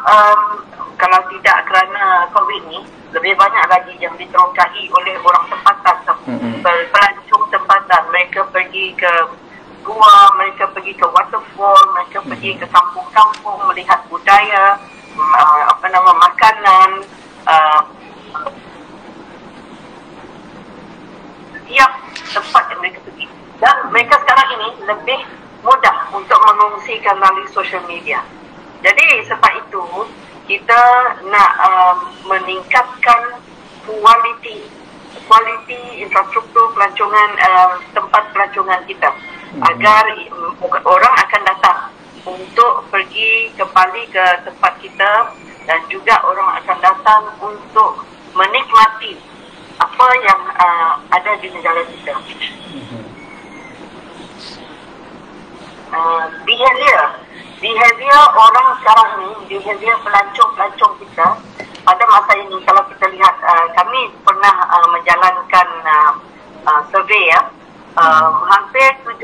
S4: kalau tidak kerana COVID ni, lebih banyak lagi yang diterangkai oleh orang tempatan, pelancong tempatan. Mereka pergi ke gua, mereka pergi ke waterfall, mereka pergi ke kampung-kampung melihat budaya, makanan, setiap tempat yang mereka pergi. Dan mereka sekarang ini lebih mudah untuk mengungsikan melalui social media. Jadi sebab itu kita nak meningkatkan kualiti infrastruktur pelancongan, tempat pelancongan kita, agar orang akan datang untuk pergi kembali ke tempat kita, dan juga orang akan datang untuk menikmati apa yang ada di negara kita. Behavior orang sekarang ni, behavior pelancong kita pada masa ini, kalau kita lihat, kami pernah menjalankan survey ya, hampir 75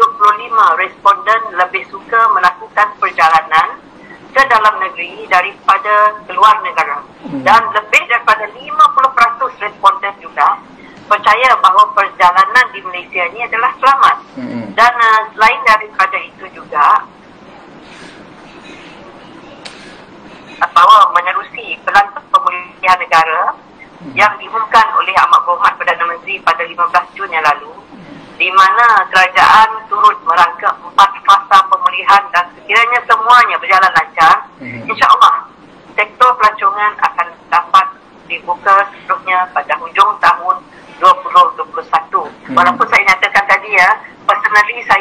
S4: responden lebih suka melakukan perjalanan ke dalam negeri daripada keluar negara, dan lebih daripada 50% responden juga percaya bahawa perjalanan di Malaysia ini adalah selamat. Dan selain daripada itu juga, bahawa menerusi pelantik pemulihan negara yang diumumkan oleh Amat Berhormat Perdana Menteri pada 15 Jun yang lalu, di mana kerajaan turut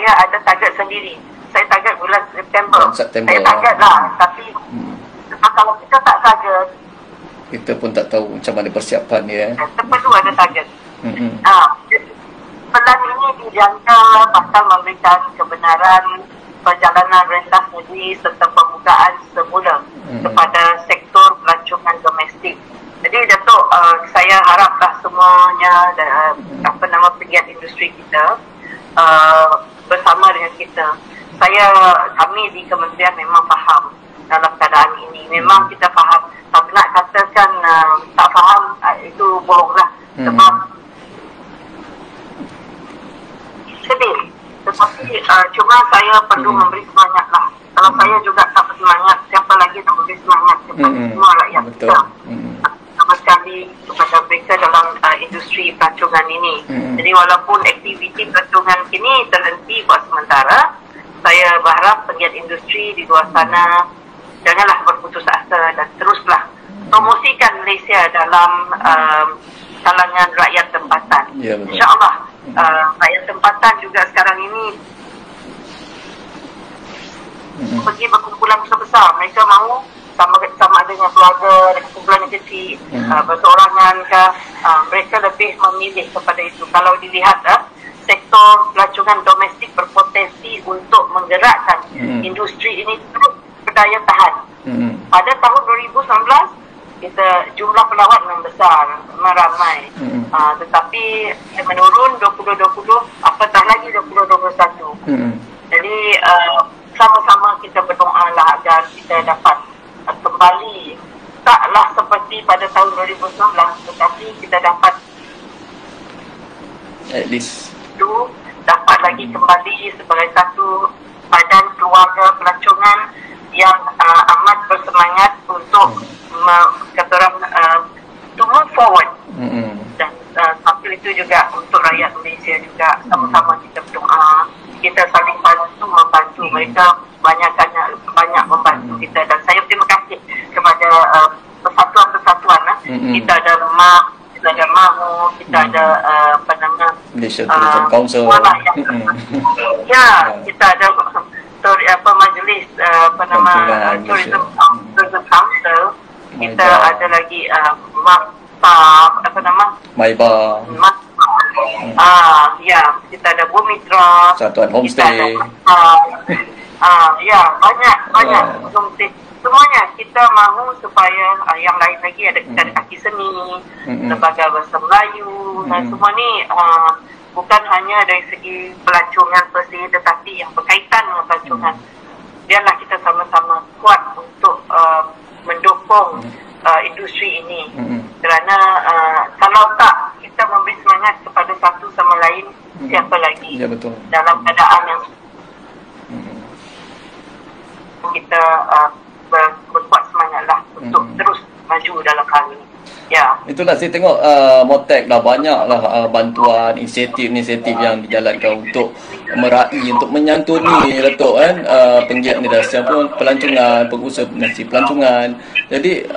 S4: saya ada target sendiri. Saya target bulan September.
S3: September.
S4: Saya target lah. Tapi kalau kita tak target,
S3: kita pun tak tahu macam mana persiapan dia.
S4: kita perlu ada target. Pelan ini dijangka bakal memberikan kebenaran perjalanan rentas negeri serta pembukaan semula kepada sektor pelancongan domestik. Jadi Datuk, saya haraplah semuanya pegiat industri kita bersama dengan kita. Kami di kementerian memang faham dalam keadaan ini. Memang kita faham. Tapi nak katakan tak faham, itu bohonglah. Sebab sedih. Tetapi cuma saya perlu memberi semangat lah. Kalau saya juga tak bersemangat, siapa lagi nak memberi semangat kepada semua rakyat kita. Sama sekali kepada mereka dalam industri pelancongan ini. Jadi walaupun aktiviti pelancongan kini terhenti buat sementara, saya berharap pegiat industri di luar sana janganlah berputus asa dan teruslah promosikan Malaysia dalam kalangan rakyat tempatan.
S3: Ya,
S4: InsyaAllah rakyat tempatan juga sekarang ini pergi berkumpulan besar-besar. Mereka mahu sama ada dengan keluarga, dengan kumpulan yang kecil, berseorangan ke, mereka lebih memilih kepada itu. Kalau dilihat sektor pelancongan domestik berpotensi untuk menggerakkan industri ini terus berdaya tahan. Pada tahun 2019 kita jumlah pelawat memang besar, memang ramai, tetapi menurun 2020, apatah lagi 2021. Jadi sama-sama kita berdoa lah agar kita dapat kembali, taklah seperti pada tahun 2019, tetapi kita dapat
S3: at least
S4: dapat lagi kembali sebagai satu badan keluarga pelancongan yang amat bersemangat untuk to move forward. Dan sambil itu juga untuk rakyat Malaysia juga sama-sama kita berdoa, kita saling membantu mereka, banyak membantu kita. Dan saya terima kasih kepada persatuan-persatuan. Kita ada MAP, kita ada MAHU, kita ada
S3: Malaysia Tourism Council.
S4: Kita ada majlis Tourism Council. Kita ada lagi
S3: MAIBA.
S4: Kita ada Bumitra,
S3: Satuan Homestay.
S4: Banyak homestay. Semuanya kita mahu supaya yang lain lagi ada, kita ada kaki seni, lembaga bahasa Melayu, dan semua ni bukan hanya dari segi pelancongan per se, tetapi yang berkaitan dengan pelancongan. Biarlah kita sama-sama kuat untuk mendukung industri ini. Kerana kalau tak kita memberi semangat kepada satu sama lain, siapa lagi?
S3: Ya, betul.
S4: Dalam keadaan yang kita berkuat semangatlah untuk terus maju dalam hal ini. Ya. Itulah
S3: saya tengok Motek dah banyaklah bantuan, inisiatif yang dijalankan untuk meraih, untuk menyantuni Datuk kan, penggiat industri pun pelancongan, pengusaha industri pelancongan. Jadi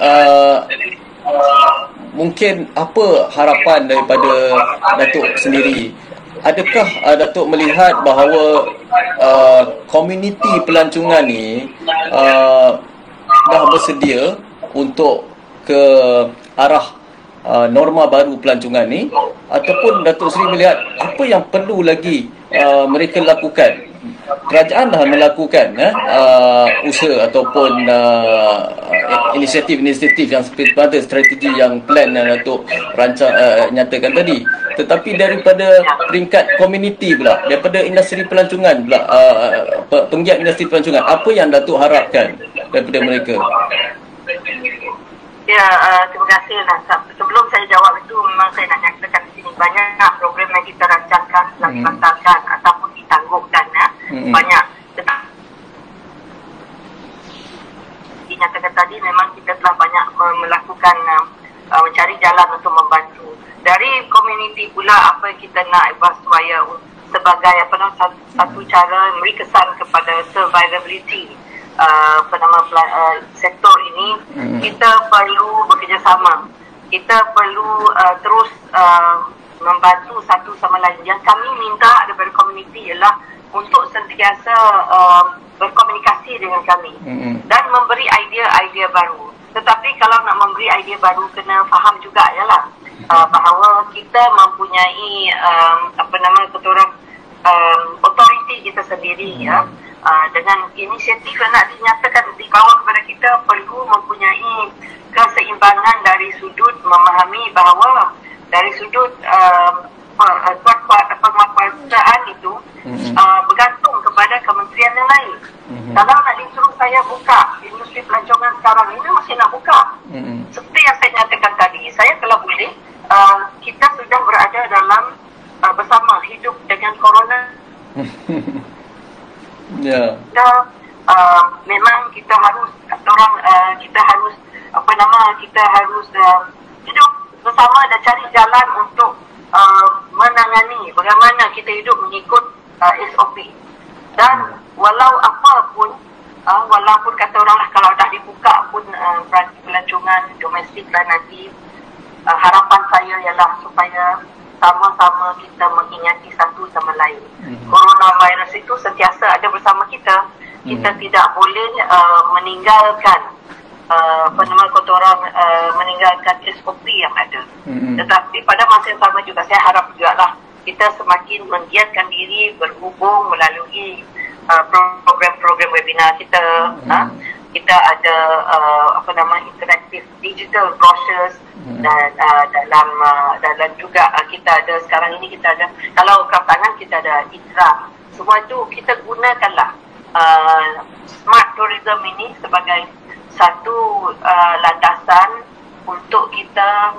S3: mungkin apa harapan daripada Datuk sendiri? Adakah Datuk melihat bahawa komuniti pelancongan ni dah bersedia untuk ke arah norma baru pelancongan ni, ataupun Datuk Seri melihat apa yang perlu lagi mereka lakukan? Kerajaan dah melakukan usaha ataupun inisiatif yang seperti strategi yang plan yang Datuk rancang nyatakan tadi. Tetapi daripada peringkat komuniti pula, daripada industri pelancongan pula, penggiat industri pelancongan, apa yang Datuk harapkan daripada mereka?
S4: Ya, terima kasih lah. Sebelum saya jawab itu, memang saya nak nyatakan di sini banyak program yang kita rancangkan, dilantarkan ataupun ditangguhkan. Banyak. Dinyatakan tadi, memang kita telah banyak melakukan, mencari jalan untuk membantu. Dari komuniti pula, apa yang kita nak buat supaya sebagai satu cara memberi kesan kepada survivability sektor ini, kita perlu bekerjasama. Kita perlu terus membantu satu sama lain. Yang kami minta daripada komuniti ialah untuk sentiasa berkomunikasi dengan kami dan memberi idea-idea baru. Tetapi kalau nak memberi idea baru, kena faham juga ialah bahawa kita mempunyai authority kita sendiri ya. Dengan inisiatif yang nak dinyatakan dibawa kepada kita, perlu mempunyai keseimbangan dari sudut memahami bahawa dari sudut penguasaan itu bergantung kepada kementerian yang lain. Kalau nak disuruh saya buka industri pelancongan sekarang ini, masih nak buka. Seperti yang saya nyatakan tadi, saya kalau boleh, kita sudah berada dalam bersama hidup dengan corona.
S3: Ya.
S4: Memang kita harus kita harus hidup bersama dan cari jalan untuk menangani bagaimana kita hidup mengikut SOP. Dan walaupun kata orang lah, kalau dah dibuka pun pelancongan domestik lah nanti, harapan saya ialah supaya sama-sama kita mengingati satu sama lain. Coronavirus itu sentiasa ada bersama kita. Kita tidak boleh meninggalkan meninggalkan SOP yang ada. Tetapi pada masa yang sama juga saya harap juga lah kita semakin menggiatkan diri berhubung melalui program-program webinar kita. Kita ada interaktif digital brochures dan dalam juga kita ada sekarang ini, kita ada, kalau kerap tangan kita ada ITRA. Semua itu kita gunakanlah smart tourism ini sebagai satu landasan untuk kita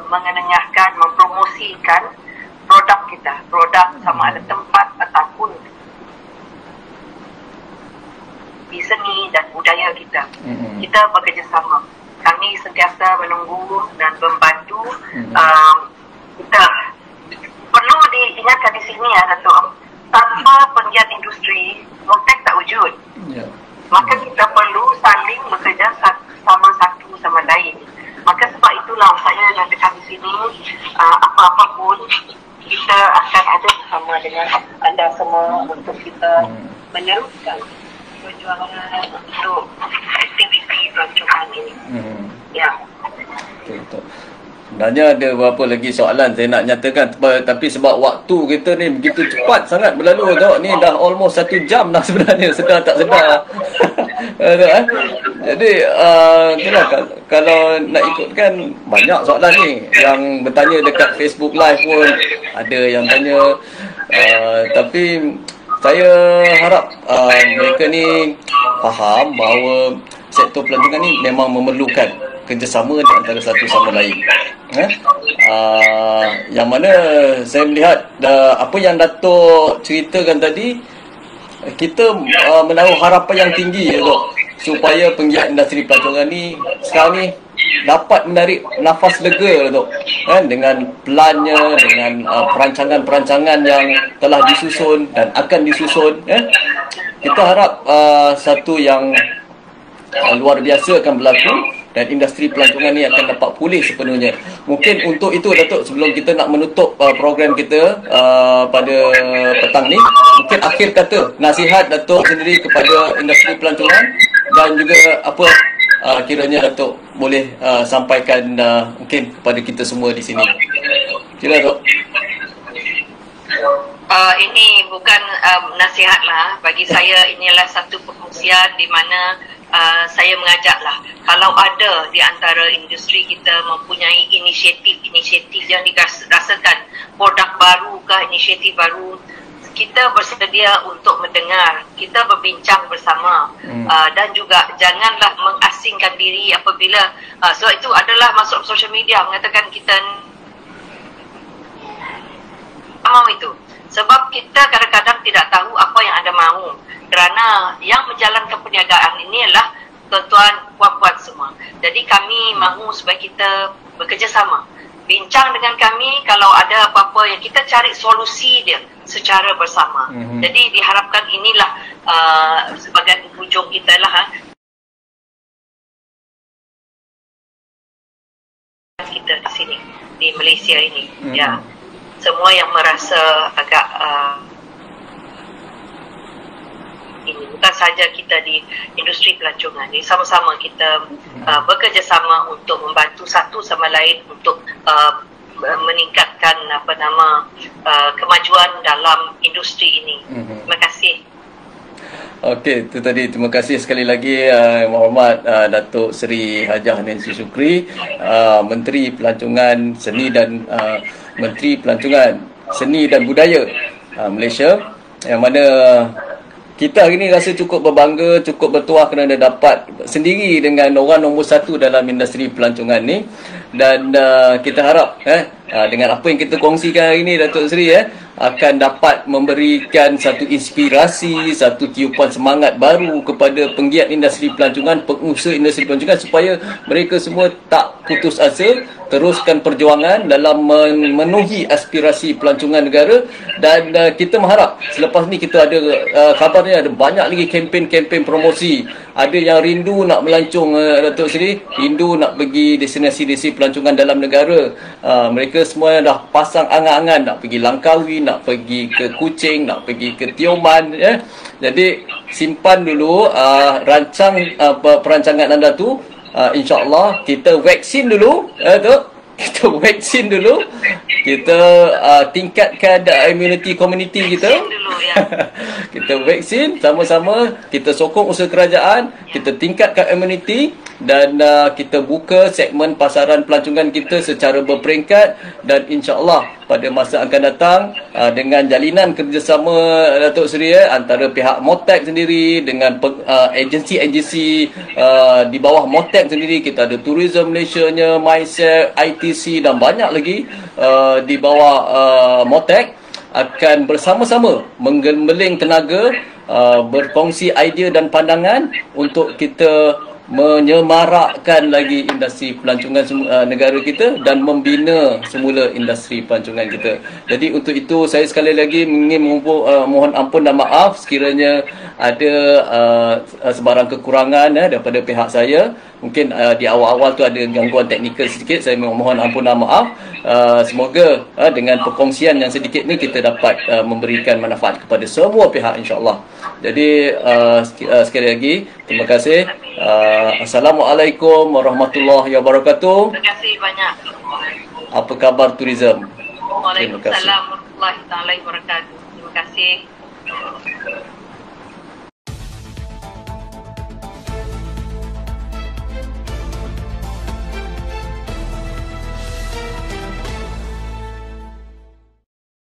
S4: mengenengahkan, mempromosikan produk kita, produk sama ada tempat ataupun di seni dan budaya kita. Kita bekerjasama. Kami sentiasa menunggu dan membantu. Kita perlu diingatkan di sini ya, Datuk, tanpa penggiat industri, Motex tak wujud. Maka kita perlu saling bekerja sama satu sama lain. Maka sebab itulah saya nyatakan di sini, apa-apa pun kita akan ada bersama dengan anda semua untuk kita meneruskan perjuangan untuk aktiviti pelancongan ini. Ya.
S3: Betul. Sebenarnya ada beberapa lagi soalan saya nak nyatakan, tapi sebab waktu kita ni begitu cepat sangat berlalu tau. Ni dah almost 1 jam dah sebenarnya, sedar tak sedar. Jadi itulah, kalau nak ikutkan banyak soalan ni yang bertanya dekat Facebook Live pun ada yang tanya, tapi saya harap mereka ni faham bahawa sektor pelancongan ni memang memerlukan kerjasama di antara satu sama lain. Yang mana saya melihat apa yang Datuk ceritakan tadi, kita menaruh harapan yang tinggi ya, Dok, supaya penggiat industri pelancongan ni sekarang ni dapat menarik nafas lega, Dok, dengan plannya, dengan perancangan-perancangan yang telah disusun dan akan disusun. Kita harap satu yang luar biasa akan berlaku dan industri pelancongan ni akan dapat pulih sepenuhnya. Mungkin untuk itu, Datuk, sebelum kita nak menutup program kita pada petang ni, mungkin akhir kata nasihat Datuk sendiri kepada industri pelancongan dan juga apa kiranya Datuk boleh sampaikan mungkin kepada kita semua di sini. Sila, Datuk.
S4: Ini bukan nasihat lah. Bagi saya inilah satu perkongsian di mana saya mengajaklah, kalau ada di antara industri kita mempunyai inisiatif yang dirasakan produk baru ke inisiatif baru, kita bersedia untuk mendengar, kita berbincang bersama, dan juga janganlah mengasingkan diri apabila sebab itu adalah masuk social media mengatakan kita mau itu. Sebab kita kadang-kadang tidak tahu apa yang anda mahu. Kerana yang menjalankan perniagaan ini adalah tuan-tuan, puan-puan semua. Jadi kami mahu supaya kita bekerjasama. Bincang dengan kami kalau ada apa-apa yang kita cari solusi dia secara bersama. Jadi diharapkan inilah sebagai hujung kita lah. Kita di sini, di Malaysia ini. Ya. Semua yang merasa agak sahaja kita di industri pelancongan ni, sama-sama kita bekerjasama untuk membantu satu sama lain untuk meningkatkan kemajuan dalam industri ini. Terima kasih.
S3: Okey, itu tadi. Terima kasih sekali lagi Yang Berhormat Datuk Seri Hajah Nancy Sukri, Menteri Pelancongan Seni dan Menteri Pelancongan Seni dan Budaya Malaysia, yang mana kita hari ini rasa cukup berbangga, cukup bertuah kerana dapat sendiri dengan orang nombor satu dalam industri pelancongan ni. Dan kita harap dengan apa yang kita kongsikan hari ini, Datuk Seri, akan dapat memberikan satu inspirasi, satu tiupan semangat baru kepada penggiat industri pelancongan, pengusaha industri pelancongan, supaya mereka semua tak putus asa, teruskan perjuangan dalam memenuhi aspirasi pelancongan negara. Dan kita mengharap selepas ni kita ada kabarnya ada banyak lagi kempen-kempen promosi. Ada yang rindu nak melancong, Datuk Seri, rindu nak pergi destinasi-destinasi pelancongan dalam negara. Mereka semua dah pasang angan-angan nak pergi Langkawi, nak pergi ke Kuching, nak pergi ke Tioman. Jadi simpan dulu rancang perancangan anda tu. InsyaAllah kita vaksin dulu, kita vaksin dulu, kita tingkatkan immunity community kita. Kita vaksin sama-sama, kita sokong usaha kerajaan, kita tingkatkan immunity, dan kita buka segmen pasaran pelancongan kita secara berperingkat. Dan insya-Allah pada masa akan datang, dengan jalinan kerjasama Datuk Seri antara pihak MOTEC sendiri dengan agensi-agensi di bawah MOTEC sendiri, kita ada Tourism Malaysia-nya, MySec, ITC dan banyak lagi di bawah MOTEC, akan bersama-sama menggembeling tenaga, berkongsi idea dan pandangan untuk kita menyemarakkan lagi industri pelancongan negara kita dan membina semula industri pelancongan kita. Jadi untuk itu saya sekali lagi ingin mohon ampun dan maaf sekiranya ada sebarang kekurangan daripada pihak saya. Mungkin di awal-awal tu ada gangguan teknikal sedikit, saya mohon ampun dan maaf. Semoga dengan perkongsian yang sedikit ni kita dapat memberikan manfaat kepada semua pihak, insya-Allah. Jadi sekali lagi terima kasih. Assalamualaikum warahmatullahi wabarakatuh.
S4: Terima kasih banyak.
S3: Apa khabar tourism?
S4: Waalaikumsalam warahmatullahi wabarakatuh. Terima kasih.